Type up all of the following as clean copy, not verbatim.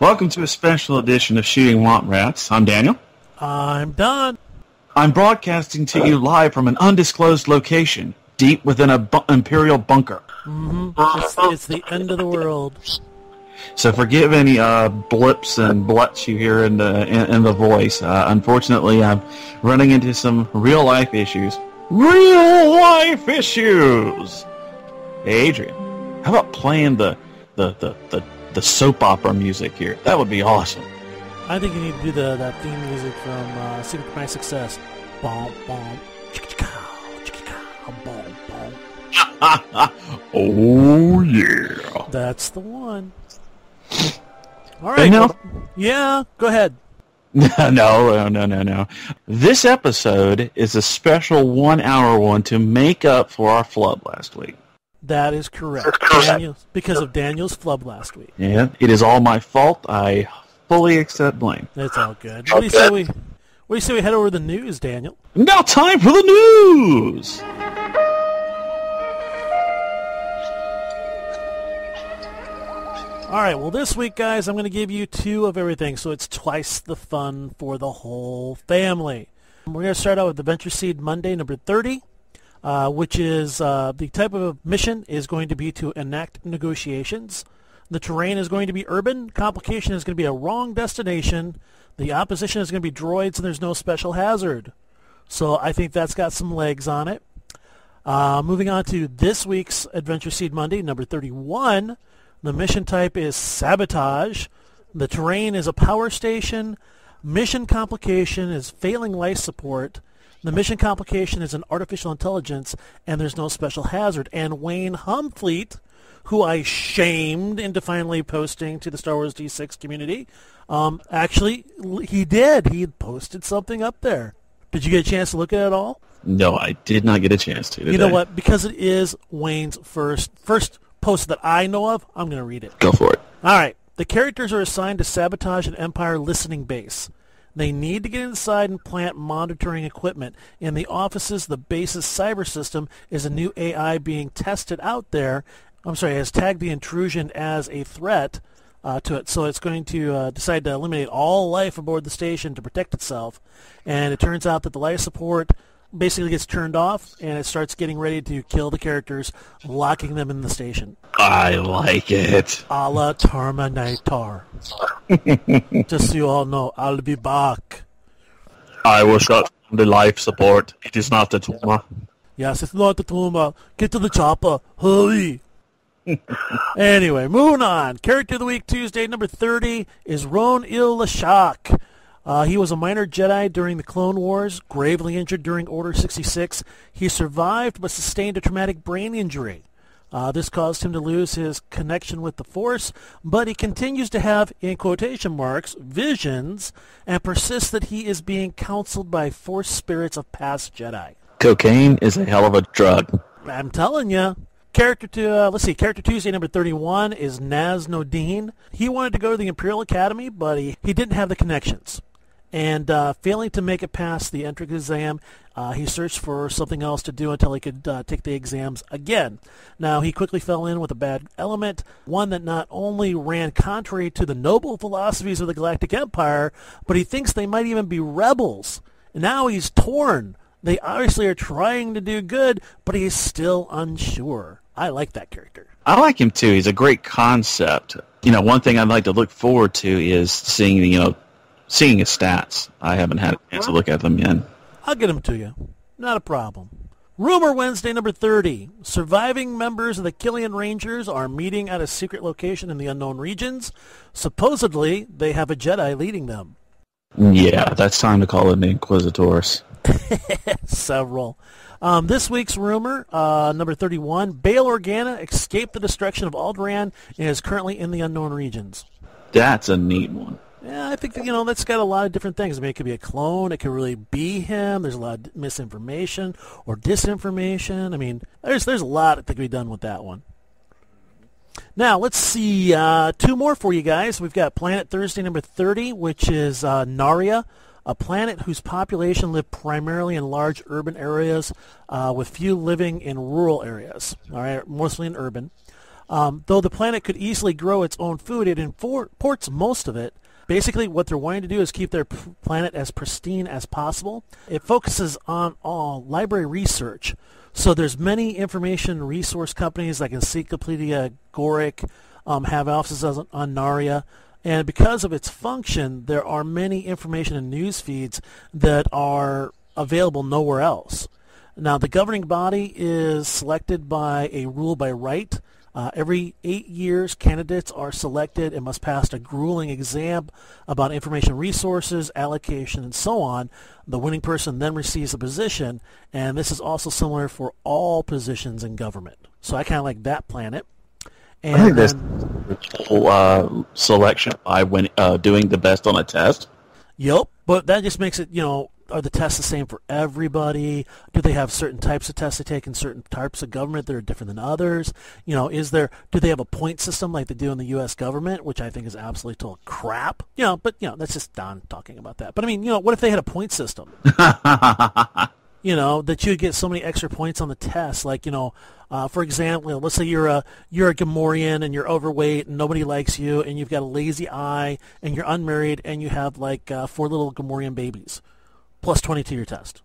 Welcome to a special edition of Shooting Womp Rats. I'm Daniel. I'm Don. I'm broadcasting to you live from an undisclosed location, deep within an Imperial bunker. Mm-hmm. It's the end of the world. So forgive any blips and bluts you hear in the voice. Unfortunately, I'm running into some real-life issues. Real-life issues! Hey, Adrian, how about playing the soap opera music here? That would be awesome. I think you need to do that theme music from Secret to My Success. Bomb, bomb, chicka-chow, chicka-chow, bomb, bomb. Oh, yeah. That's the one. All right. Well, yeah, go ahead. No. This episode is a special 1-hour one to make up for our flub last week. That is correct. Because of Daniel's flub last week. Yeah, it is all my fault. I fully accept blame. It's all good. What do you say we head over to the news, Daniel? Now time for the news! All right, well, this week, guys, I'm going to give you 2 of everything, so it's twice the fun for the whole family. We're going to start out with Adventure Seed Monday, number 30, which is the type of mission is going to be to enact negotiations. The terrain is going to be urban. Complication is going to be a wrong destination. The opposition is going to be droids, and there's no special hazard. So I think that's got some legs on it. Moving on to this week's Adventure Seed Monday, number 31. The mission type is sabotage. The terrain is a power station. Mission complication is failing life support. The mission complication is an artificial intelligence, and there's no special hazard. And Wayne Humfleet, who I shamed into finally posting to the Star Wars D6 community, actually, he did. He posted something up there. Did you get a chance to look at it all? No, I did not get a chance to today. You know what? Because it is Wayne's first post that I know of, I'm going to read it. Go for it. All right. The characters are assigned to sabotage an Empire listening base. They need to get inside and plant monitoring equipment. In the offices, the base's cyber system is a new AI being tested out there. Has tagged the intrusion as a threat to it. So it's going to decide to eliminate all life aboard the station to protect itself. And it turns out that the life support basically gets turned off, and it starts getting ready to kill the characters, locking them in the station. I like it. A la Terminator. Just so you all know, I'll be back. I will shut the life support. It is not the tumor. Yes, it's not the tumor. Get to the chopper. Hurry. Anyway, moving on. Character of the Week Tuesday, number 30, is Ron-Il Lashak. He was a minor Jedi during the Clone Wars, gravely injured during Order 66. He survived but sustained a traumatic brain injury. This caused him to lose his connection with the Force, but he continues to have, in quotation marks, visions, and persists that he is being counseled by Force spirits of past Jedi. Cocaine is a hell of a drug. I'm telling you. Character Tuesday number 31 is Naz Nodine. He wanted to go to the Imperial Academy, but he didn't have the connections. And failing to make it past the entrance exam, he searched for something else to do until he could take the exams again. Now, he quickly fell in with a bad element, one that not only ran contrary to the noble philosophies of the Galactic Empire, but he thinks they might even be rebels. And now he's torn. They obviously are trying to do good, but he's still unsure. I like that character. I like him, too. He's a great concept. One thing I'd like to look forward to is seeing his stats. I haven't had a chance to look at them yet. I'll get them to you. Not a problem. Rumor Wednesday number 30. Surviving members of the Killian Rangers are meeting at a secret location in the unknown regions. Supposedly, they have a Jedi leading them. Yeah, that's time to call in the Inquisitors. Several. This week's rumor, number 31. Bail Organa escaped the destruction of Alderaan and is currently in the unknown regions. That's a neat one. Yeah, I think that, that's got a lot of different things. I mean, it could be a clone. It could really be him. There's a lot of misinformation or disinformation. I mean, there's a lot that could be done with that one. Now, let's see. 2 more for you guys. We've got Planet Thursday number 30, which is Naria, a planet whose population lived primarily in large urban areas with few living in rural areas, all right, mostly in urban. Though the planet could easily grow its own food, it imports most of it. Basically, what they're wanting to do is keep their planet as pristine as possible. It focuses on all library research. So there's many information resource companies like Encyclopedia Goric, have offices on Naria. And because of its function, there are many information and news feeds that are available nowhere else. Now, the governing body is selected by a rule by right. Every 8 years, candidates are selected and must pass a grueling exam about information resources, allocation, and so on. The winning person then receives a position, and this is also similar for all positions in government. So I kind of like that planet. And I think that's the whole selection by doing the best on a test. Yep, but that just makes it, are the tests the same for everybody? Do they have certain types of tests they take in certain types of government that are different than others? Do they have a point system like they do in the U.S. government, which I think is absolutely total crap? But that's just Don talking about that. But I mean, what if they had a point system? That you would get so many extra points on the test. Like, for example, let's say you're a Gamorrean and you're overweight and nobody likes you and you've got a lazy eye and you're unmarried and you have like 4 little Gamorrean babies. Plus 20 to your test.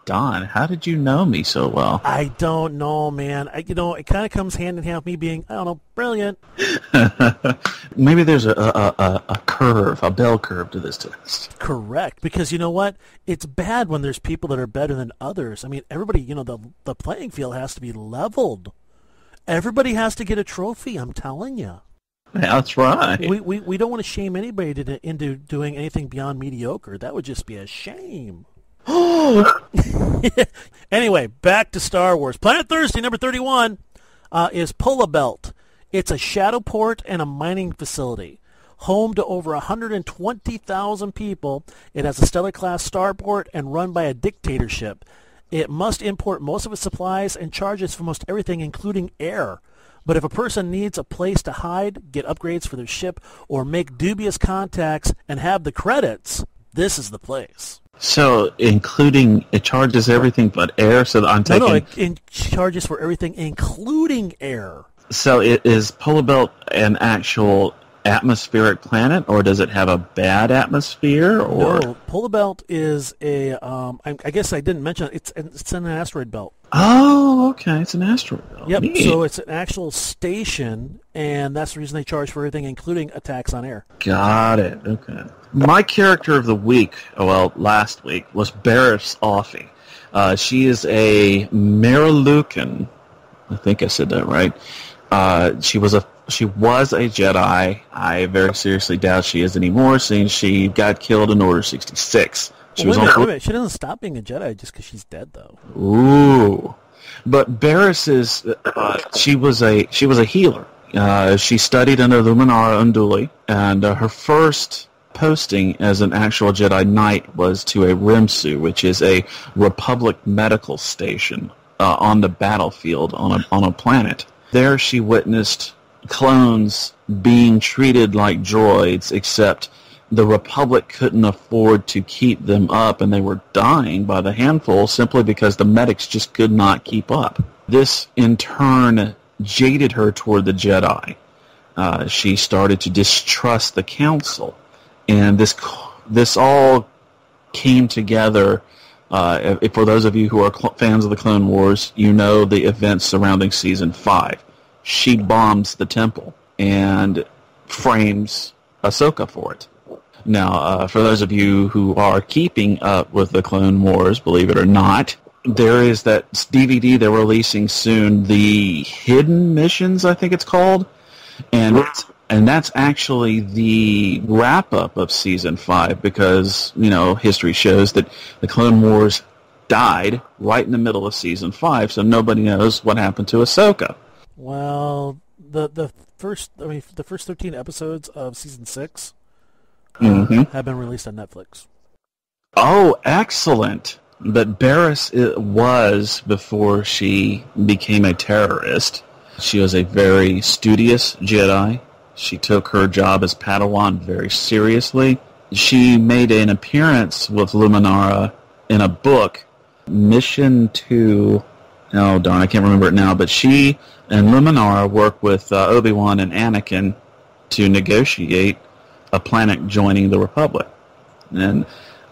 Don, how did you know me so well? I don't know, man. It kind of comes hand in hand with me being, brilliant. Maybe there's a curve, a bell curve to this test. Correct, because you know what? It's bad when there's people that are better than others. I mean, everybody, the playing field has to be leveled. Everybody has to get a trophy, I'm telling you. That's right. We don't want to shame anybody into doing anything beyond mediocre. That would just be a shame. Anyway, back to Star Wars. Planet Thursday, number 31, is Pulla Belt. It's a shadow port and a mining facility. Home to over 120,000 people, it has a Stellar-class starport and run by a dictatorship. It must import most of its supplies and charges for most everything, including air. But if a person needs a place to hide, get upgrades for their ship, or make dubious contacts and have the credits, this is the place. So, it charges everything but air, so I'm taking... No, it charges for everything, including air. So, is Pulla Belt an actual atmospheric planet, or does it have a bad atmosphere? Or? No, Pulla Belt is a... I guess I didn't mention it. It's in an asteroid belt. Oh, okay. It's an asteroid belt. Yep, Neat. So it's an actual station, and that's the reason they charge for everything, including attacks on air. Got it. Okay. My character of the week, last week, was Barriss Offee. She is a Marilucan. I think I said that right. She was a Jedi. I very seriously doubt she is anymore, seeing she got killed in Order 66. Wait a minute. She doesn't stop being a Jedi just because she's dead, though. Ooh. But Barriss is, she was a healer. She studied under Luminara Unduli, and her first posting as an actual Jedi Knight was to a Rimsu, which is a Republic medical station on the battlefield on a planet. There she witnessed clones being treated like droids, except the Republic couldn't afford to keep them up, and they were dying by the handful simply because the medics just could not keep up. This, in turn, jaded her toward the Jedi. She started to distrust the Council, and this all came together. For those of you who are fans of the Clone Wars, you know the events surrounding Season 5. She bombs the temple and frames Ahsoka for it. Now, for those of you who are keeping up with the Clone Wars, believe it or not, there is that DVD they're releasing soon, the Hidden Missions, I think it's called, and that's actually the wrap-up of Season 5, because, history shows that the Clone Wars died right in the middle of Season 5, so nobody knows what happened to Ahsoka. Well, the first 13 episodes of Season 6 have been released on Netflix. Oh, excellent. But Barriss was, before she became a terrorist, she was a very studious Jedi. She took her job as Padawan very seriously. She made an appearance with Luminara in a book, Mission to... oh darn, I can't remember it now, but she and Luminara work with Obi-Wan and Anakin to negotiate a planet joining the Republic. And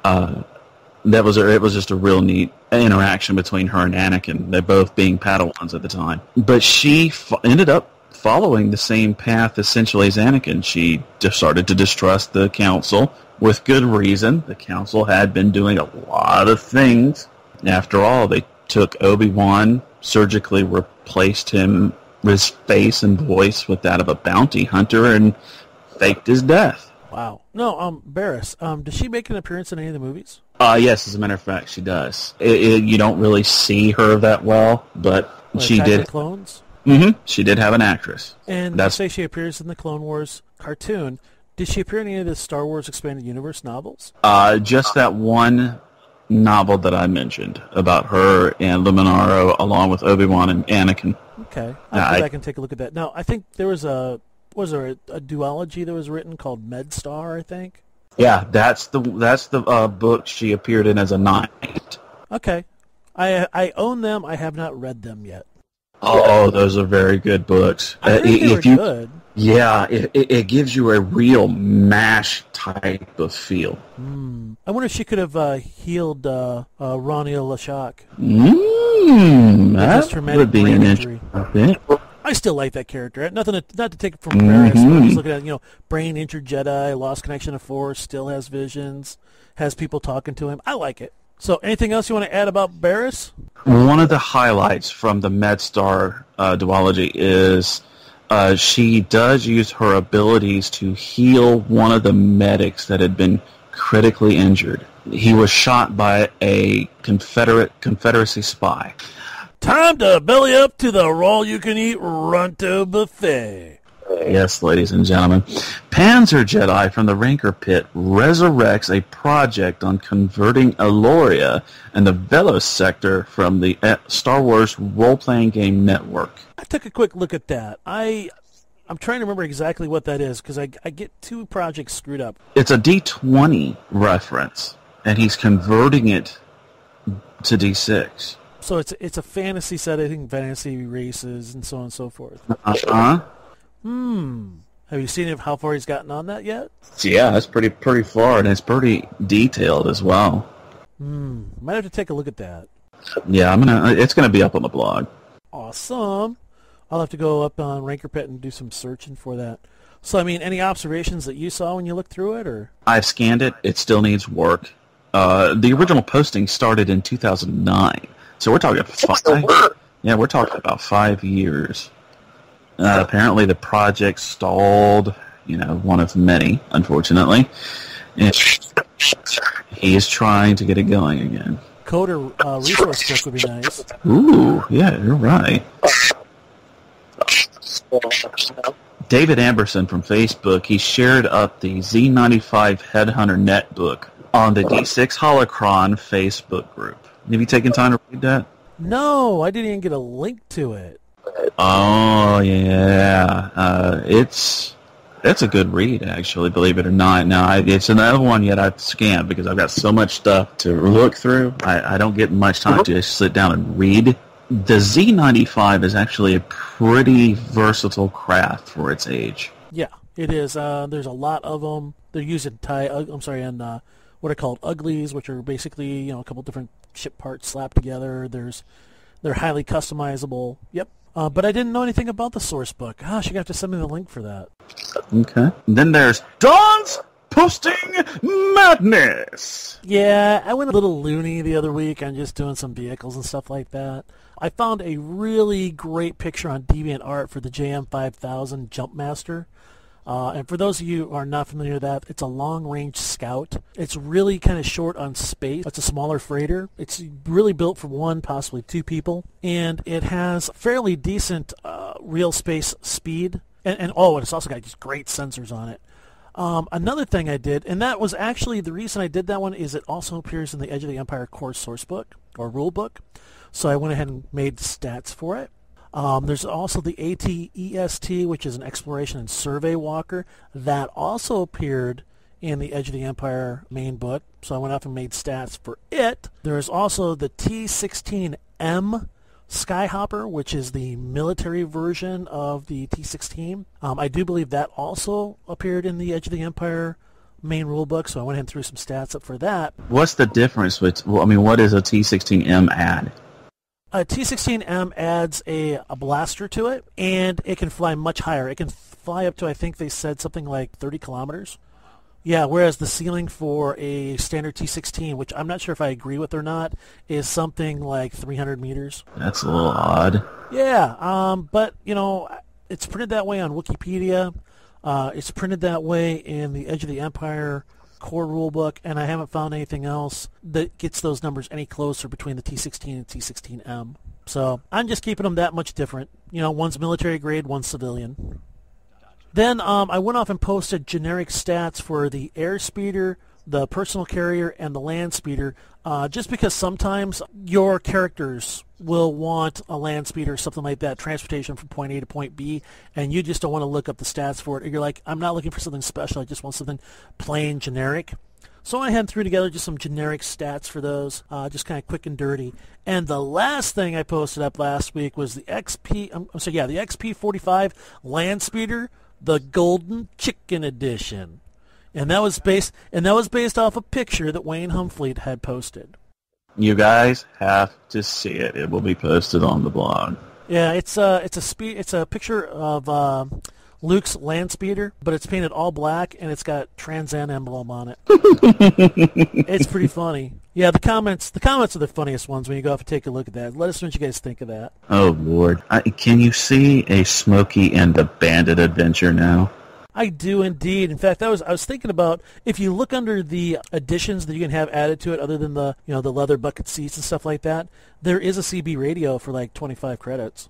it was just a real neat interaction between her and Anakin, they both being Padawans at the time. But she ended up following the same path essentially as Anakin. She just started to distrust the Council with good reason. The Council had been doing a lot of things. After all, they took Obi-Wan, surgically replaced his face and voice with that of a bounty hunter, and faked his death. Wow. No, Barris, does she make an appearance in any of the movies? Yes, as a matter of fact, she does. You don't really see her that well, but she did. Clones? Mm-hmm. She did have an actress. And you say she appears in the Clone Wars cartoon. Did she appear in any of the Star Wars Expanded Universe novels? Just that one novel that I mentioned about her and Luminara along with Obi-Wan and Anakin. Okay. I can take a look at that. Now, I think was there a duology that was written called MedStar, I think? Yeah, that's the book she appeared in as a knight. Okay. I own them. I have not read them yet. Oh, those are very good books. I think they were good. Yeah, it gives you a real MASH type of feel. I wonder if she could have healed Ronnie Lashak. That would be an interesting. I still like that character. Not to take it from Barris, but just looking at brain injured Jedi, lost connection to Force, still has visions, has people talking to him. I like it. So, anything else you want to add about Barris? One of the highlights from the MedStar duology is she does use her abilities to heal one of the medics that had been critically injured. He was shot by a Confederacy spy. Time to belly up to the all-you-can-eat Ronto buffet. Yes, ladies and gentlemen. Panzer Jedi from the Rancor Pit resurrects a project on converting Eloria and the Velos sector from the Star Wars role-playing game network. I took a quick look at that. I'm trying to remember exactly what that is, because I get two projects screwed up. It's a D20 reference, and he's converting it to D6. So it's a fantasy setting, fantasy races, and so on and so forth. Uh-huh. Have you seen how far he's gotten on that yet? Yeah, it's pretty far, and it's pretty detailed as well. Might have to take a look at that. Yeah, it's gonna be up on the blog. Awesome. I'll have to go up on Rancor Pit and do some searching for that. So, any observations that you saw when you looked through it, or? I've scanned it. It still needs work. The original posting started in 2009, so we're talking we're talking about 5 years. Apparently the project stalled, one of many, unfortunately. And he is trying to get it going again. Coder resource book would be nice. Ooh, yeah, you're right. David Amberson from Facebook, he shared up the Z95 Headhunter netbook on the D6 Holocron Facebook group. Have you taken time to read that? No, I didn't even get a link to it. Oh, yeah. It's a good read, actually, believe it or not. Now, it's another one yet I've scanned because I've got so much stuff to look through. I don't get much time to just sit down and read. The Z95 is actually a pretty versatile craft for its age. Yeah, it is. There's a lot of them. They're using what are called uglies, which are basically a couple different ship parts slapped together. They're highly customizable. Yep. But I didn't know anything about the source book. Gosh, you're going to have to send me the link for that. Okay. Then there's Dawn's Posting Madness. Yeah, I went a little loony the other week on just doing some vehicles and stuff like that. I found a really great picture on DeviantArt for the JM5000 Jumpmaster. And for those of you who are not familiar with that, it's a long-range scout. It's really kind of short on space. It's a smaller freighter. It's really built for one, possibly two people. And it has fairly decent real space speed. And it's also got just great sensors on it. Another thing I did, and that was actually the reason I did that one, is it also appears in the Edge of the Empire course source book, or rule book. So I went ahead and made stats for it. There's also the AT-EST, which is an exploration and survey walker. That also appeared in the Edge of the Empire main book, so I went off and made stats for it. There is also the T-16M Skyhopper, which is the military version of the T-16. I do believe that also appeared in the Edge of the Empire main rulebook, so I went ahead and threw some stats up for that. What's the difference with, what does a T-16M add? A T-16M adds a blaster to it, and it can fly much higher. It can fly up to, I think they said, something like 30 kilometers. Yeah, whereas the ceiling for a standard T-16, which I'm not sure if I agree with or not, is something like 300 meters. That's a little odd. Yeah, but, it's printed that way on Wikipedia. It's printed that way in the Edge of the Empire core rulebook, and I haven't found anything else that gets those numbers any closer between the T-16 and T-16M. So I'm just keeping them that much different. One's military grade, one's civilian. Then I went off and posted generic stats for the Airspeeder, the personal carrier, and the Landspeeder, just because sometimes your characters will want a Landspeeder or something like that, transportation from point A to point B, and you just don't want to look up the stats for it. Or you're like, I'm not looking for something special, I just want something plain generic. So I went ahead and threw together just some generic stats for those, just kind of quick and dirty. And the last thing I posted up last week was the the XP45 Landspeeder, the Golden Chicken Edition. And that was based off a picture that Wayne Humfleet had posted. You guys have to see it. It will be posted on the blog. Yeah, it's a picture of Luke's Landspeeder, but it's painted all black and it's got Trans Am emblem on it. It's pretty funny. Yeah, the comments are the funniest ones when you go off and take a look at that. Let us know what you guys think of that. Oh Lord, can you see a Smokey and the Bandit adventure now? I do indeed. In fact, I was thinking about if you look under the additions that you can have added to it, other than the the leather bucket seats and stuff like that, there is a CB radio for like 25 credits.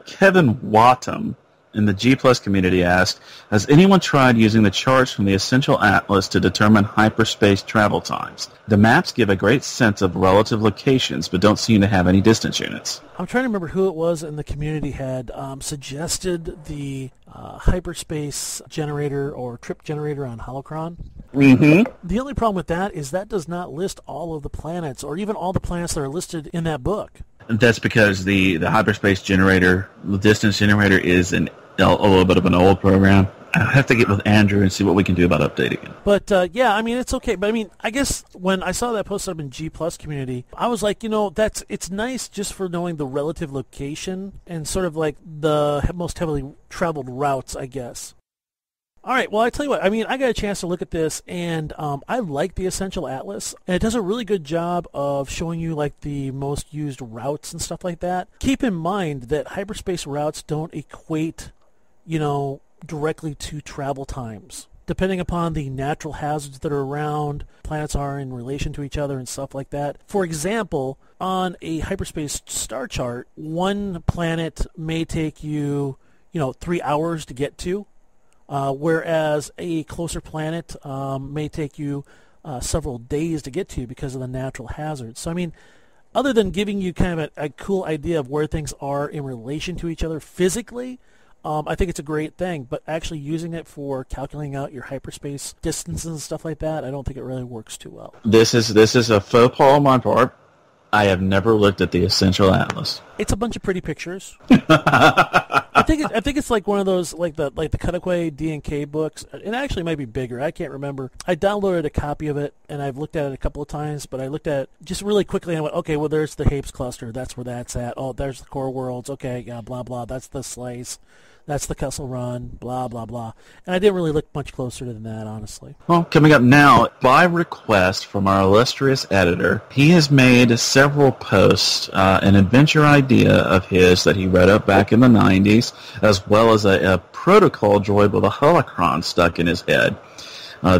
Kevin Wattam in the G Plus community asked, has anyone tried using the charts from the Essential Atlas to determine hyperspace travel times? The maps give a great sense of relative locations, but don't seem to have any distance units. I'm trying to remember who it was in the community had suggested the hyperspace generator or trip generator on Holocron. Mm-hmm. The only problem with that is that does not list all of the planets, or even all the planets that are listed in that book. That's because the hyperspace generator, the distance generator, is a little bit of an old program. I'll have to get with Andrew and see what we can do about updating it. But, yeah, I mean, it's okay. But, I mean, I guess when I saw that posted up in G Plus community, I was like, it's nice just for knowing the relative location and sort of like the most heavily traveled routes, I guess. All right, well, I tell you what, I mean, I got a chance to look at this, and I like the Essential Atlas, and it does a really good job of showing you, like, the most used routes and stuff like that. Keep in mind that hyperspace routes don't equate, directly to travel times. Depending upon the natural hazards that are around, planets are in relation to each other and stuff like that. For example, on a hyperspace star chart, one planet may take you, 3 hours to get to, whereas a closer planet may take you several days to get to because of the natural hazards. So, I mean, other than giving you kind of a cool idea of where things are in relation to each other physically, I think it's a great thing. But actually using it for calculating out your hyperspace distances and stuff like that, I don't think it really works too well. This is a faux pas on my part. I have never looked at the Essential Atlas. It's a bunch of pretty pictures. I think it's like one of those like the Cutaway D&K books. It actually might be bigger. I can't remember. I downloaded a copy of it and I've looked at it a couple of times, but I looked at it just really quickly and I went, okay, well there's the Hapes cluster. That's where that's at. Oh, there's the core worlds. Okay, yeah, blah blah. That's the slice. That's the Kessel Run, blah, blah, blah. And I didn't really look much closer than that, honestly. Well, coming up now, by request from our illustrious editor, he has made several posts, an adventure idea of his that he read up back in the 90s, as well as a protocol droid with a holocron stuck in his head.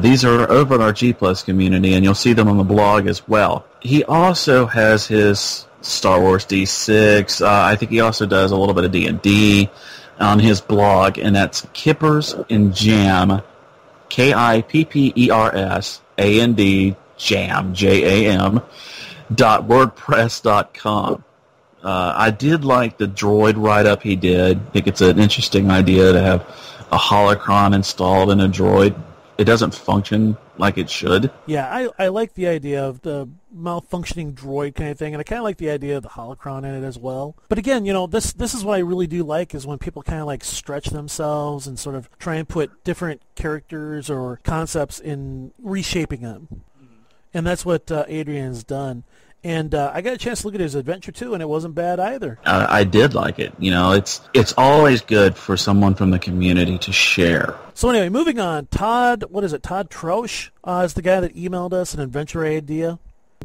These are over at our G Plus community, and you'll see them on the blog as well. He also has his Star Wars D6. I think he also does a little bit of D&D. On his blog, and that's Kippers and Jam, KIPPERS Jam, JAM, .wordpress.com. I did like the droid write-up he did. I think it's an interesting idea to have a holocron installed in a droid. It doesn't function like it should. Yeah, I like the idea of the malfunctioning droid kind of thing, and I kind of like the idea of the holocron in it as well. But again, this is what I really do like, is when people kind of like stretch themselves and sort of try and put different characters or concepts in reshaping them. And that's what Adrian's done. And I got a chance to look at his adventure too, and it wasn't bad either. I did like it. It's always good for someone from the community to share. So anyway, moving on. Todd Trausch is the guy that emailed us an adventure idea.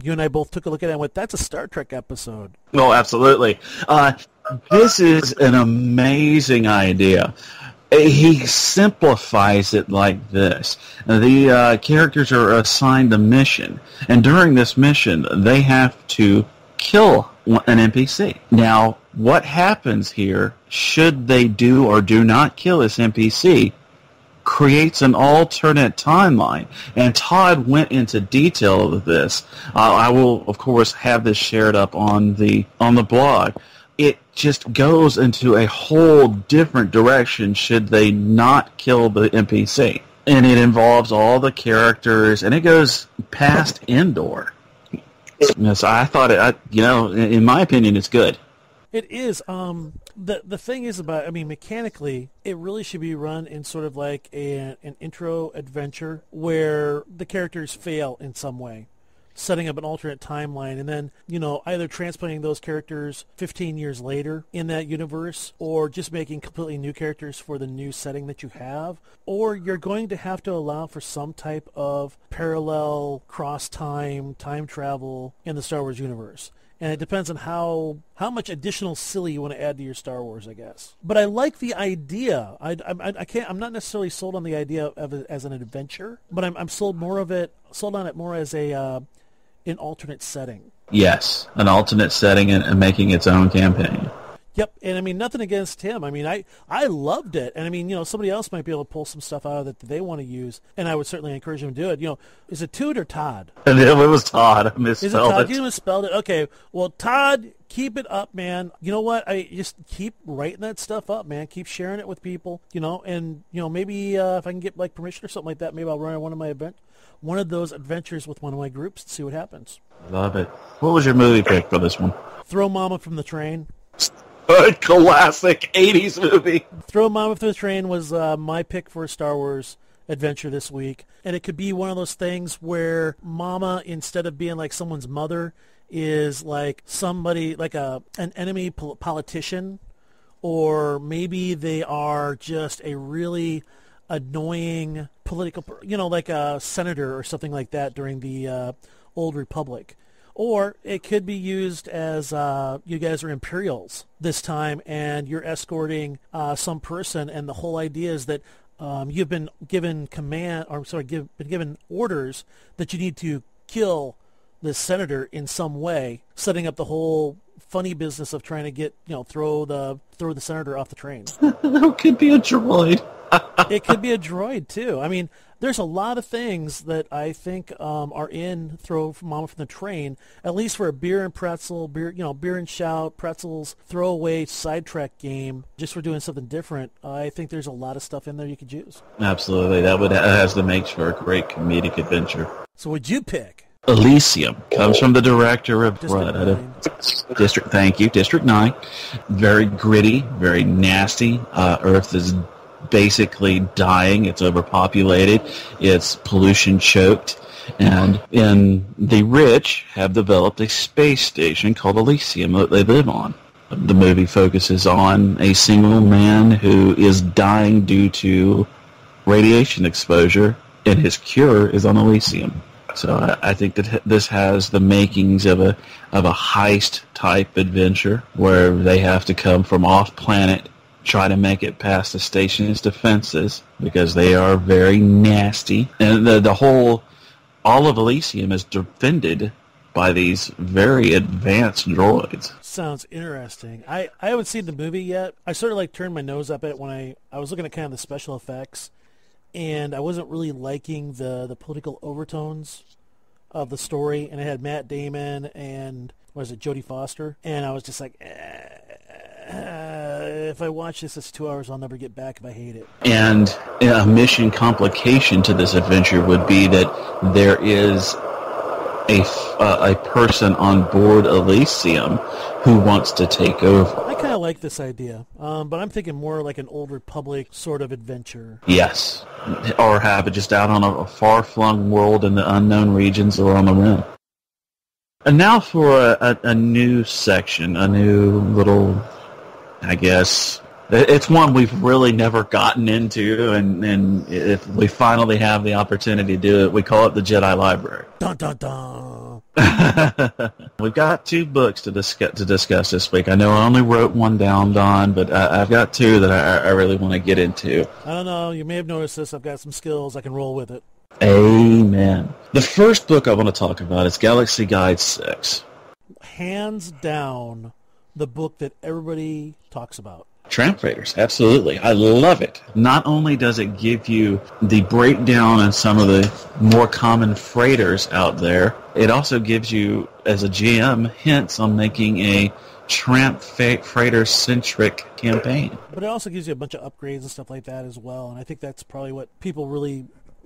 You and I both took a look at it and went, that's a Star Trek episode. Oh, absolutely. This is an amazing idea. He simplifies it like this. The characters are assigned a mission, and during this mission, they have to kill an NPC. Now, what happens here, should they do or do not kill this NPC, creates an alternate timeline. And Todd went into detail of this. I will, of course, have this shared up on the blog. It just goes into a whole different direction should they not kill the NPC. And it involves all the characters, and it goes past Endor. So I thought in my opinion, it's good. It is. The thing is about, mechanically, it really should be run in sort of like an intro adventure where the characters fail in some way, setting up an alternate timeline, and then, either transplanting those characters 15 years later in that universe, or just making completely new characters for the new setting that you have, or you're going to have to allow for some type of parallel cross-time travel in the Star Wars universe. And it depends on how much additional silly you want to add to your Star Wars, I guess. But I like the idea. I'm not necessarily sold on the idea of it as an adventure, but I'm sold on it more as an alternate setting. Yes, an alternate setting and making its own campaign. Yep, and nothing against him. I loved it, and somebody else might be able to pull some stuff out of it that they want to use, and I would certainly encourage him to do it. Is it Toot or Todd? It was Todd. I misspelled Is it Todd? You misspelled it. Okay, well, Todd, keep it up, man. You know what? I just keep writing that stuff up, man. Keep sharing it with people, and maybe if I can get like permission or something like that, maybe I'll run one of those adventures with one of my groups and see what happens. Love it. What was your movie pick for this one? Throw Mama from the Train. A classic 80s movie. Throw Mama from the Train was my pick for a Star Wars adventure this week. And it could be one of those things where Mama, instead of being like someone's mother, is like somebody, like an enemy politician. Or maybe they are just a really annoying political, like a senator or something like that during the Old Republic. Or it could be used as you guys are Imperials this time, and you're escorting some person, and the whole idea is that you've been given been given orders that you need to kill this senator in some way, setting up the whole funny business of trying to get throw the senator off the train. It could be a droid. It could be a droid too. There's a lot of things that I think are in Throw Mama from the Train, at least for a beer and shout, pretzels, throwaway sidetrack game, just for doing something different. I think there's a lot of stuff in there you could use. Absolutely. That has the makes for a great comedic adventure. So what'd you pick? Elysium comes from the director of District 9. Very gritty, very nasty. Earth is basically dying. It's overpopulated. It's pollution choked. And the rich have developed a space station called Elysium that they live on. The movie focuses on a single man who is dying due to radiation exposure, and his cure is on Elysium. So I think that this has the makings of a heist type adventure where they have to come from off planet, try to make it past the station's defenses because they are very nasty, and all of Elysium is defended by these very advanced droids. Sounds interesting. I haven't seen the movie yet. I sort of turned my nose up at it when I was looking at kind of the special effects, and I wasn't really liking the political overtones of the story, and it had Matt Damon and, Jodie Foster, and I was just like, if I watch this, it's 2 hours I'll never get back if I hate it. And a mission complication to this adventure would be that there is a person on board Elysium who wants to take over. I kind of like this idea, but I'm thinking more like an Old Republic sort of adventure. Yes, or have it just out on a far-flung world in the unknown regions or on the rim. And now for a new section, a new little, I guess, it's one we've really never gotten into, and if we finally have the opportunity to do it, we call it the Jedi Library. Dun, dun, dun. We've got 2 books to discuss this week. I know I only wrote one down, Don, but I've got 2 that I really want to get into. I don't know. You may have noticed this. I've got some skills. I can roll with it. Amen. The first book I want to talk about is Galaxy Guide 6. Hands down, the book that everybody talks about. Tramp Raiders, absolutely. I love it. Not only does it give you the breakdown on some of the more common freighters out there, it also gives you, as a GM, hints on making a Tramp freighter-centric campaign. But it also gives you a bunch of upgrades and stuff like that as well, and I think that's probably what people really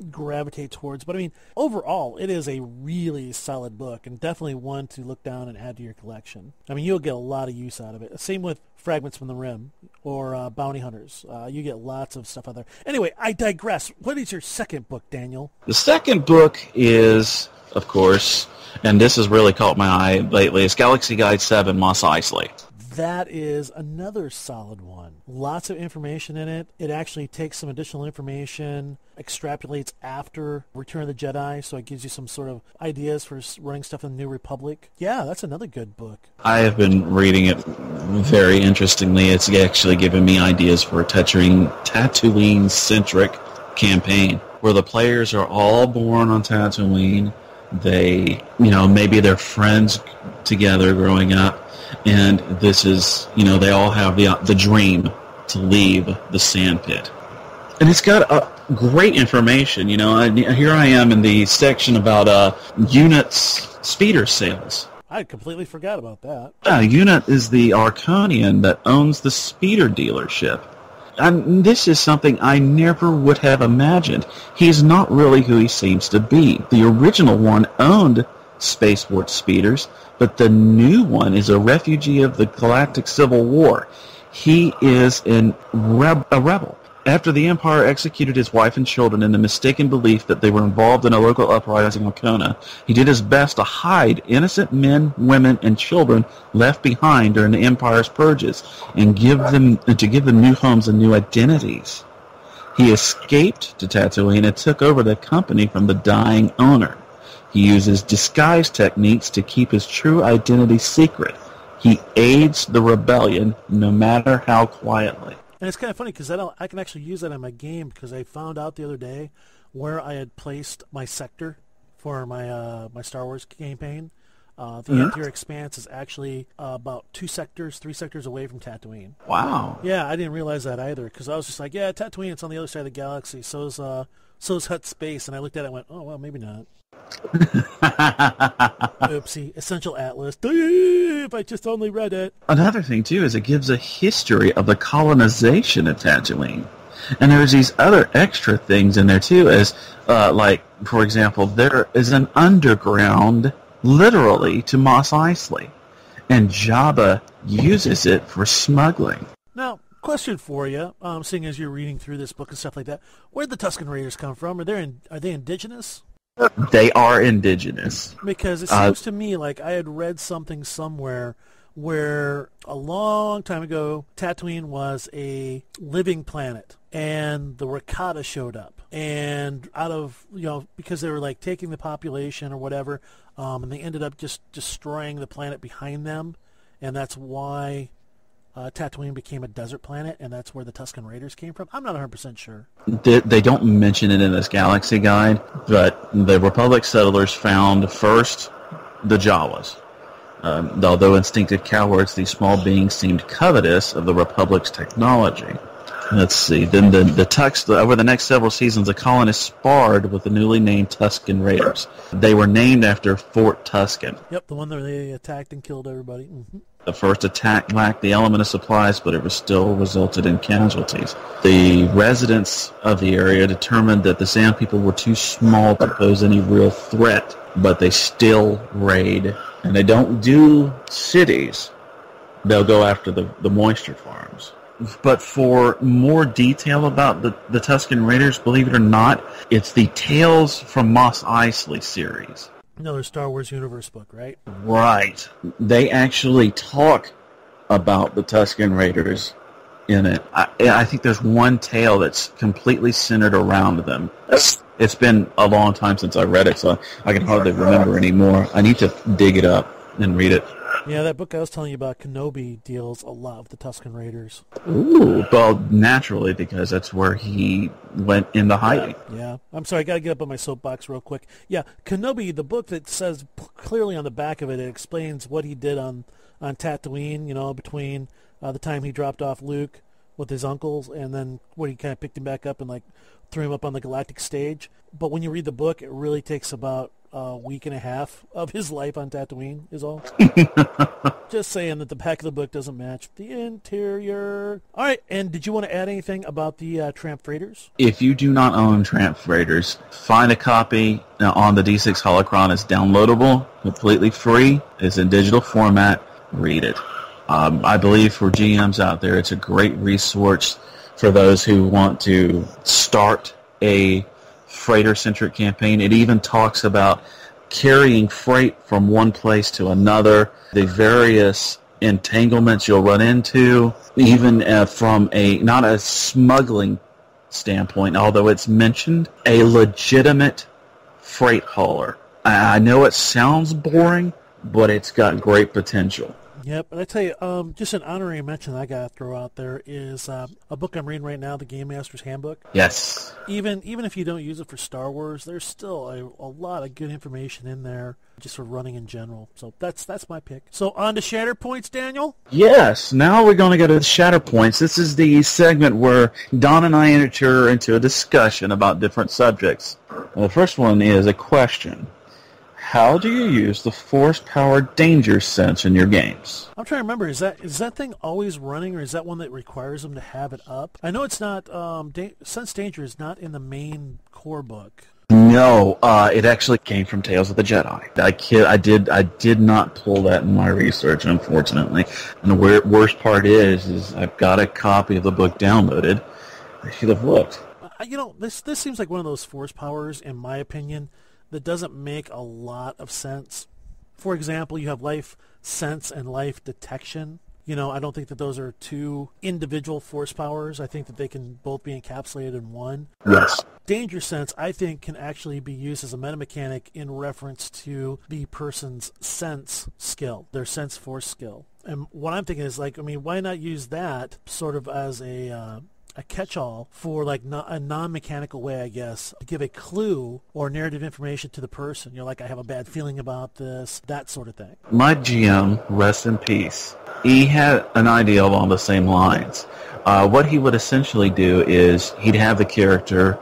gravitate towards. But I mean, overall, it is a really solid book and definitely one to look down and add to your collection. I mean, you'll get a lot of use out of it. Same with Fragments from the Rim or Bounty Hunters. You get lots of stuff out there. Anyway, I digress. What is your second book, Daniel? The second book is, of course, and this has really caught my eye lately, it's Galaxy Guide 7, Mos Eisley. That is another solid one. Lots of information in it. It actually takes some additional information, extrapolates after Return of the Jedi, so it gives you some sort of ideas for running stuff in the New Republic. Yeah, that's another good book. I have been reading it very interestingly. It's actually given me ideas for a Tatooine-centric campaign, where the players are all born on Tatooine. They, maybe they're friends together growing up. And this is, they all have the dream to leave the sandpit. And it's got great information. Here I am in the section about units speeder sales. I completely forgot about that. Unit is the Arkonian that owns the speeder dealership. And this is something I never would have imagined. He's not really who he seems to be. The original one owned spaceport speeders, but the new one is a refugee of the Galactic Civil War. He is a rebel. After the Empire executed his wife and children in the mistaken belief that they were involved in a local uprising on Kona, he did his best to hide innocent men, women, and children left behind during the Empire's purges and to give them new homes and new identities. He escaped to Tatooine and took over the company from the dying owner. He uses disguise techniques to keep his true identity secret. He aids the rebellion no matter how quietly. And it's kind of funny because I can actually use that in my game because I found out the other day where I had placed my sector for my my Star Wars campaign. The Interior Expanse is actually about 3 sectors away from Tatooine. Wow. Yeah, I didn't realize that either because I was just like, yeah, Tatooine, it's on the other side of the galaxy. So's Hutt Space. And I looked at it and went, oh, well, maybe not. Oopsie. Essential Atlas. If I just only read it. Another thing, too, is it gives a history of the colonization of Tatooine. And there's these other extra things in there, too, as, for example, there is an underground, literally, to Mos Eisley. And Jabba uses it for smuggling. Now, question for you, seeing as you're reading through this book and stuff like that, where'd the Tusken Raiders come from? Are they indigenous? They are indigenous. Because it seems to me like I had read something somewhere where a long time ago Tatooine was a living planet and the Rakata showed up. And out of, because they were like taking the population or whatever, and they ended up just destroying the planet behind them. And that's why Tatooine became a desert planet, and that's where the Tusken Raiders came from. I'm not 100% sure. They don't mention it in this Galaxy Guide, but the Republic settlers found first the Jawas. Although instinctive cowards, these small beings seemed covetous of the Republic's technology. Let's see. Then the text over the next several seasons, the colonists sparred with the newly named Tusken Raiders. They were named after Fort Tusken. Yep, the one that they attacked and killed everybody. Mm-hmm. The first attack lacked the element of supplies, but it was still resulted in casualties. The residents of the area determined that the Sand People were too small to pose any real threat, but they still raid. And they don't do cities. They'll go after the moisture farms. But for more detail about the Tusken Raiders, believe it or not, it's the Tales from Mos Eisley series. Another Star Wars universe book, right? Right. They actually talk about the Tusken Raiders in it. I think there's one tale that's completely centered around them. It's been a long time since I read it, so I can hardly remember anymore. I need to dig it up and read it. Yeah, that book I was telling you about, Kenobi, deals a lot with the Tusken Raiders. Ooh, well, naturally, because that's where he went into hiding. Yeah. I'm sorry, I got to get up on my soapbox real quick. Yeah, Kenobi, the book that says clearly on the back of it, it explains what he did on Tatooine, between the time he dropped off Luke with his uncles and then when he kind of picked him back up and, threw him up on the galactic stage. But when you read the book, it really takes about a week and a half of his life on Tatooine is all. Just saying that the back of the book doesn't match the interior. All right, and did you want to add anything about the Tramp Freighters? If you do not own Tramp Freighters, find a copy on the D6 Holocron. It's downloadable, completely free. It's in digital format. Read it. I believe for GMs out there, it's a great resource for those who want to start a freighter-centric campaign. It even talks about carrying freight from one place to another, the various entanglements you'll run into, even from not a smuggling standpoint, although it's mentioned, a legitimate freight hauler. I know it sounds boring, but it's got great potential. Yep, and I tell you, just an honorary mention I got to throw out there is a book I'm reading right now, the Game Master's Handbook. Yes. Even if you don't use it for Star Wars, there's still a lot of good information in there just for running in general. So that's my pick. So on to Shatter Points, Daniel? Yes, now we're going to go to the Shatter Points. This is the segment where Don and I enter into a discussion about different subjects. The first one is a question. How do you use the force-powered danger sense in your games? I'm trying to remember, is that thing always running, or is that one that requires them to have it up? I know it's not, Sense Danger is not in the main core book. No, it actually came from Tales of the Jedi. I did not pull that in my research, unfortunately. And the worst part is I've got a copy of the book downloaded. I should have looked. This seems like one of those force powers, in my opinion, that doesn't make a lot of sense. For example, you have life sense and life detection. I don't think that those are two individual force powers. I think that they can both be encapsulated in one. Yes. Danger sense, I think, can actually be used as a metamechanic in reference to the person's sense skill, their sense force skill. And what I'm thinking is, why not use that sort of as a catch-all for a non-mechanical way, I guess, to give a clue or narrative information to the person. I have a bad feeling about this, that sort of thing. My GM, rest in peace, he had an idea along the same lines. What he would essentially do is he'd have the character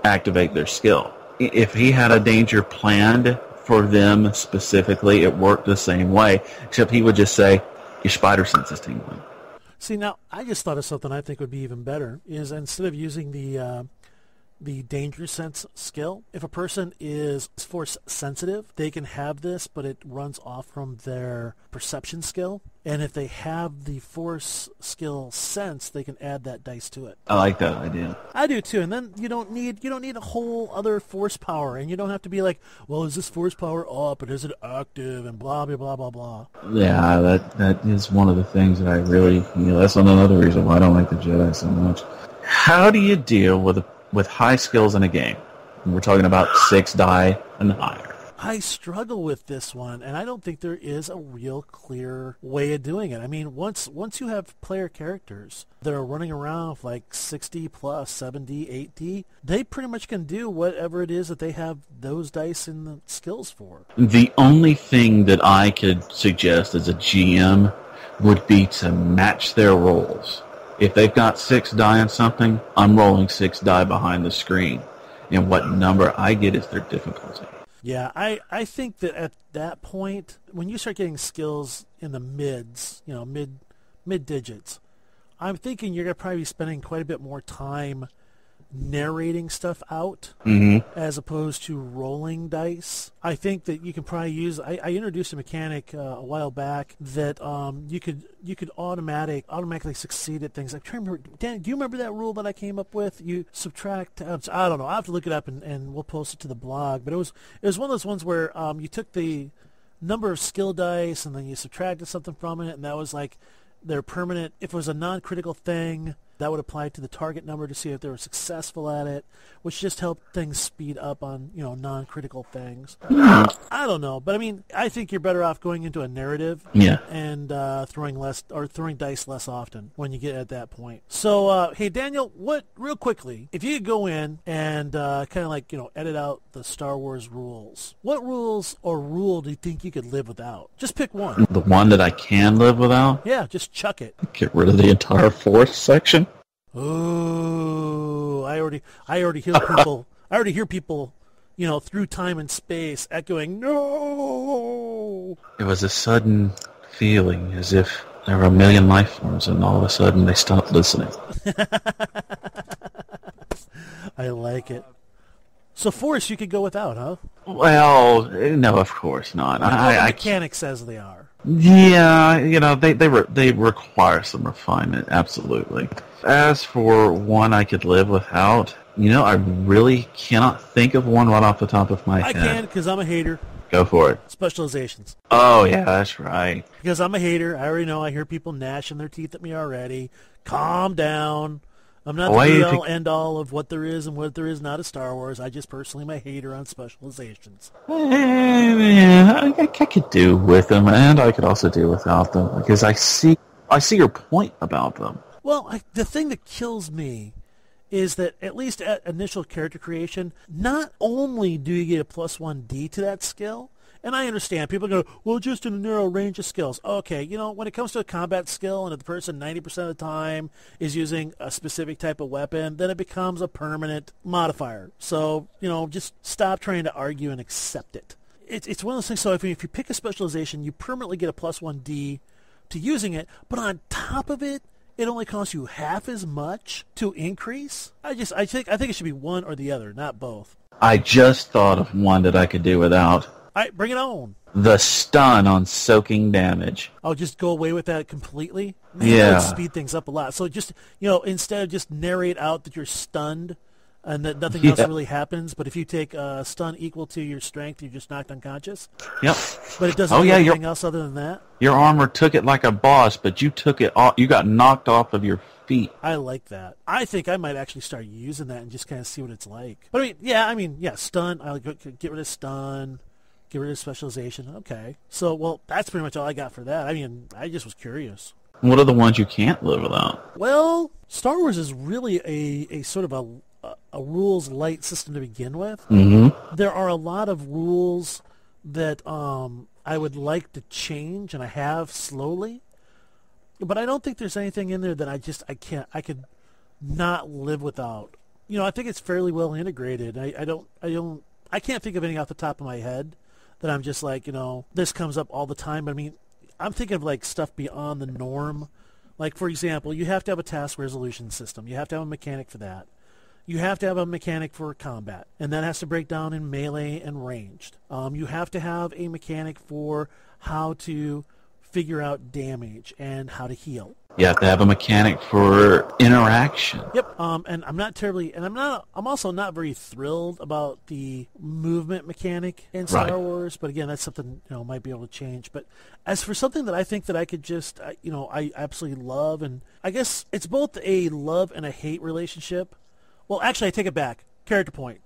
activate their skill. If he had a danger planned for them specifically, it worked the same way, except he would just say, your spider sense is tingling. See, now, I just thought of something I think would be even better, is instead of using the danger sense skill, if a person is force sensitive, they can have this, but it runs off from their perception skill. And if they have the force skill sense, they can add that dice to it. I like that idea. I do too. And then you don't need a whole other force power, and you don't have to be like, well, is this force power up and is it active and blah blah blah blah blah. Yeah, that is one of the things that I really that's another reason why I don't like the Jedi so much. How do you deal with high skills in a game? We're talking about 6 die and higher. I struggle with this one, and I don't think there is a real clear way of doing it. I mean, once you have player characters that are running around with like 60 plus, 70, 80, they pretty much can do whatever it is that they have those dice and the skills for. The only thing that I could suggest as a GM would be to match their rolls. If they've got 6 die on something, I'm rolling 6 die behind the screen. And what number I get is their difficulty. Yeah, I think that at that point, when you start getting skills in the mids, mid digits, I'm thinking you're going to probably be spending quite a bit more time narrating stuff out as opposed to rolling dice. I think that you can probably use. I introduced a mechanic a while back that you could automatically succeed at things. I'm trying to remember. Dan, do you remember that rule that I came up with? You subtract. I don't know. I'll have to look it up and we'll post it to the blog. But it was one of those ones where you took the number of skill dice and then you subtracted something from it, and that was like their permanent. If it was a non-critical thing, that would apply to the target number to see if they were successful at it, which just helped things speed up on, non-critical things. I don't know, but I mean, I think you're better off going into a narrative and throwing dice less often when you get at that point. So, hey, Daniel, real quickly, if you could go in and kind of edit out the Star Wars rules, what rules or rule do you think you could live without? Just pick one. The one that I can live without? Yeah, just chuck it. Get rid of the entire fourth section? Oh, I already hear people. I already hear people, through time and space echoing, "No!" It was a sudden feeling as if there were a million life forms, and all of a sudden they stopped listening. I like it. So Force you could go without, huh? Well, no, of course not. The mechanic says they are. Yeah, they require some refinement, absolutely. As for one I could live without, I really cannot think of one right off the top of my head. I can, because I'm a hater. Go for it. Specializations. Oh, yeah, that's right. Because I'm a hater. I already know. I hear people gnashing their teeth at me already. Calm down. I'm not the be-all, end-all of what there is and what there is not of Star Wars. I just personally am a hater on Specializations. Yeah, I could do with them, and I could also do without them, because I see your point about them. Well, the thing that kills me is that at least at initial character creation, not only do you get a +1D to that skill, and I understand. People go, well, just in a narrow range of skills. Okay, when it comes to a combat skill and if the person 90% of the time is using a specific type of weapon, then it becomes a permanent modifier. So, just stop trying to argue and accept it. It's one of those things, so if you pick a specialization, you permanently get a +1D to using it, but on top of it, it only costs you half as much to increase. I think it should be one or the other, not both. I just thought of one that I could do without. All right, bring it on. The stun on soaking damage. Oh, just go away with that completely? Man, yeah. That would speed things up a lot. So just, instead of just narrate out that you're stunned and that nothing else really happens, but if you take a stun equal to your strength, you're just knocked unconscious? Yep. But it doesn't do anything else other than that? Your armor took it like a boss, but you took it off. You got knocked off of your feet. I like that. I think I might actually start using that and just kind of see what it's like. But stun. I get rid of stun. Get rid of specialization. Okay. So, well, that's pretty much all I got for that. I just was curious. What are the ones you can't live without? Well, Star Wars is really a sort of a rules light system to begin with. Mm-hmm. There are a lot of rules that I would like to change, and I have slowly. But I don't think there's anything in there that I could not live without. I think it's fairly well integrated. I can't think of anything off the top of my head that I'm just like, this comes up all the time. But I'm thinking of like stuff beyond the norm. Like, for example, you have to have a task resolution system. You have to have a mechanic for that. You have to have a mechanic for combat, and that has to break down in melee and ranged. You have to have a mechanic for how to figure out damage and how to heal. You have to have a mechanic for interaction. Yep. And I'm also not very thrilled about the movement mechanic in Star Wars. But again, that's something might be able to change. But as for something that I think that I could just I absolutely love, and I guess it's both a love and a hate relationship. Well, actually, I take it back. Character point.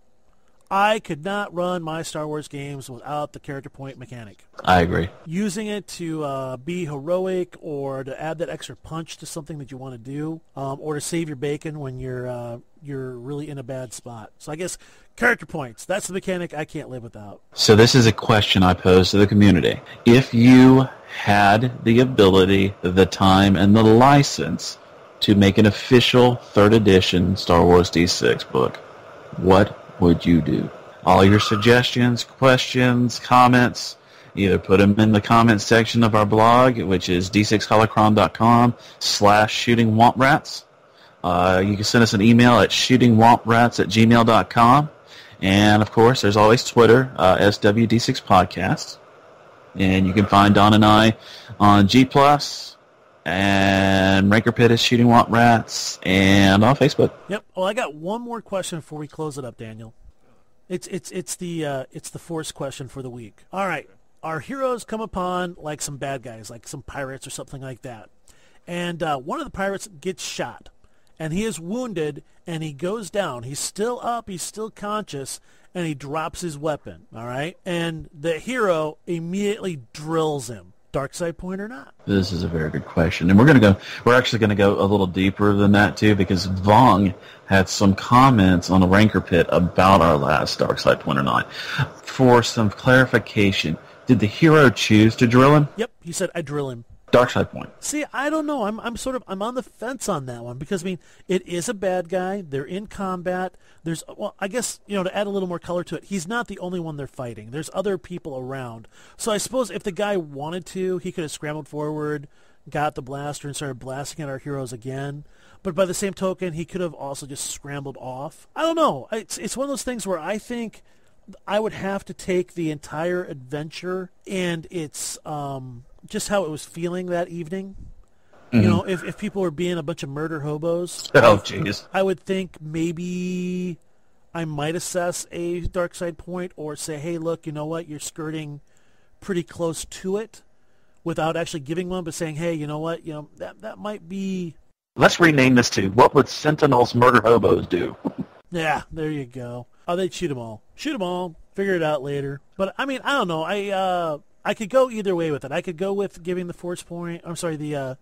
I could not run my Star Wars games without the character point mechanic. I agree. Using it to be heroic or to add that extra punch to something that you want to do, or to save your bacon when you're really in a bad spot. So I guess character points, that's the mechanic I can't live without. So this is a question I pose to the community. If you had the ability, the time, and the license to make an official 3rd edition Star Wars D6 book, what would you do? All your suggestions, questions, comments, either put them in the comments section of our blog, which is d6holocron.com/shootingwomprats. You can send us an email at shootingwomprats@gmail.com. And, of course, there's always Twitter, SWD6 Podcast. And you can find Don and I on G+, and Ranker Pit is Shooting Womp Rats, and on Facebook. Yep. Well, I got one more question before we close it up, Daniel. It's the Force question for the week. All right. Our heroes come upon, like, some bad guys, like some pirates or something like that. And one of the pirates gets shot. And he is wounded, and he goes down. He's still up, he's still conscious, and he drops his weapon, all right? And the hero immediately drills him. Dark side point or not? This is a very good question. And we're actually going to go a little deeper than that, too, because Vong had some comments on the Ranker Pit about our last Dark Side point or not. For some clarification, did the hero choose to drill him? Yep, he said, I drill him. Dark side point. See, I don't know. I'm on the fence on that one because, I mean, it is a bad guy. They're in combat. I guess, to add a little more color to it, he's not the only one they're fighting. There's other people around. So I suppose if the guy wanted to, he could have scrambled forward, got the blaster, and started blasting at our heroes again. But by the same token, he could have also just scrambled off. I don't know. It's one of those things where I think I would have to take the entire adventure and it's just how it was feeling that evening. Mm-hmm. If people were being a bunch of murder hobos, oh jeez, I would think maybe I might assess a dark side point or say, hey, look, you know what, you're skirting pretty close to it without actually giving one, but saying, hey, you know what, that might be. Let's rename this to What Would Sentinels Murder Hobos Do? Yeah, there you go. Oh, they'd shoot them all. Shoot them all. Figure it out later. But, I mean, I don't know. I could go either way with it. I could go with giving the force point. I'm sorry, the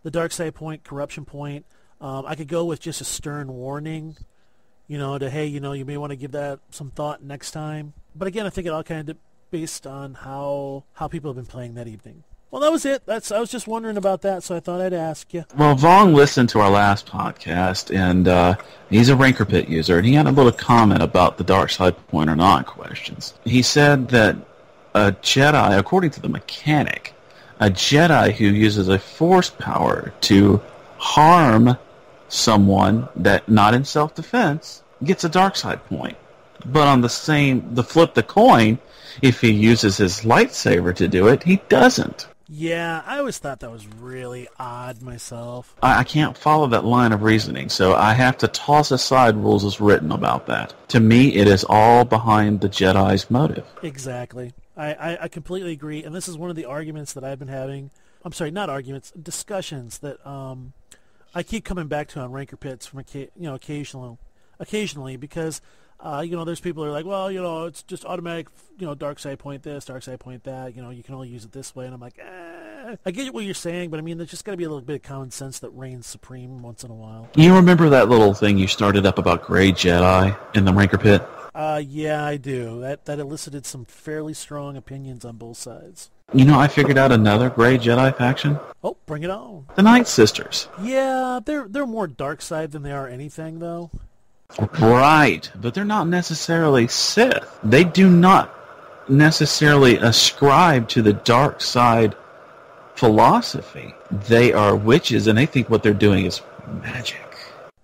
dark side point, corruption point. I could go with just a stern warning, to, hey, you may want to give that some thought next time. But again, I think it all kind of based on how people have been playing that evening. Well, that was it. I was just wondering about that, so I thought I'd ask you. Well, Vong listened to our last podcast, and he's a Ranker Pit user, and he had a little comment about the dark side point or not questions. He said that a Jedi, according to the mechanic, a Jedi who uses a force power to harm someone that not in self-defense gets a dark side point. But on the flip the coin, if he uses his lightsaber to do it, he doesn't. Yeah, I always thought that was really odd myself. I can't follow that line of reasoning, so I have to toss aside rules as written about that. To me, it is all behind the Jedi's motive. Exactly. I completely agree, and this is one of the arguments that I've been having. I'm sorry, not arguments, discussions that I keep coming back to on Ranker Pits from occasionally because there's people who are like, well, it's just automatic, dark side point this, dark side point that, you can only use it this way. And I'm like, I get what you're saying, but I mean, there's just got to be a little bit of common sense that reigns supreme once in a while. You remember that little thing you started up about Grey Jedi in the Ranker Pit? Yeah, I do. That elicited some fairly strong opinions on both sides. I figured out another Grey Jedi faction. Oh, bring it on. The Night Sisters. Yeah, they're more dark side than they are anything, though. Right, but they're not necessarily Sith. They do not necessarily ascribe to the dark side philosophy. They are witches, and they think what they're doing is magic.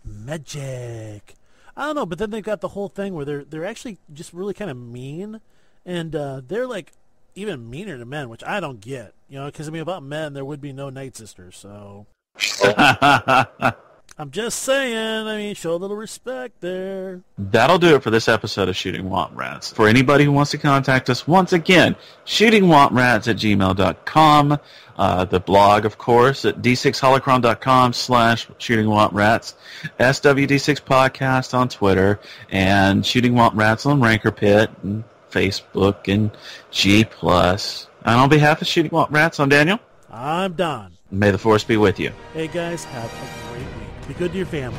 Magic. I don't know, but then they've got the whole thing where they're actually just really kind of mean, and they're like even meaner to men, which I don't get. Because about men, there would be no Night Sisters, so. I'm just saying, show a little respect there. That'll do it for this episode of Shooting Womp Rats. For anybody who wants to contact us, once again, shootingwomprats@gmail.com. The blog, of course, at d6holocron.com/shootingwomprats. SWD6 Podcast on Twitter, and Shooting Womp Rats on Ranker Pit, and Facebook, and G+. And on behalf of Shooting Womp Rats, I'm Daniel. I'm Don. May the Force be with you. Hey, guys, have a great week. Be good to your family.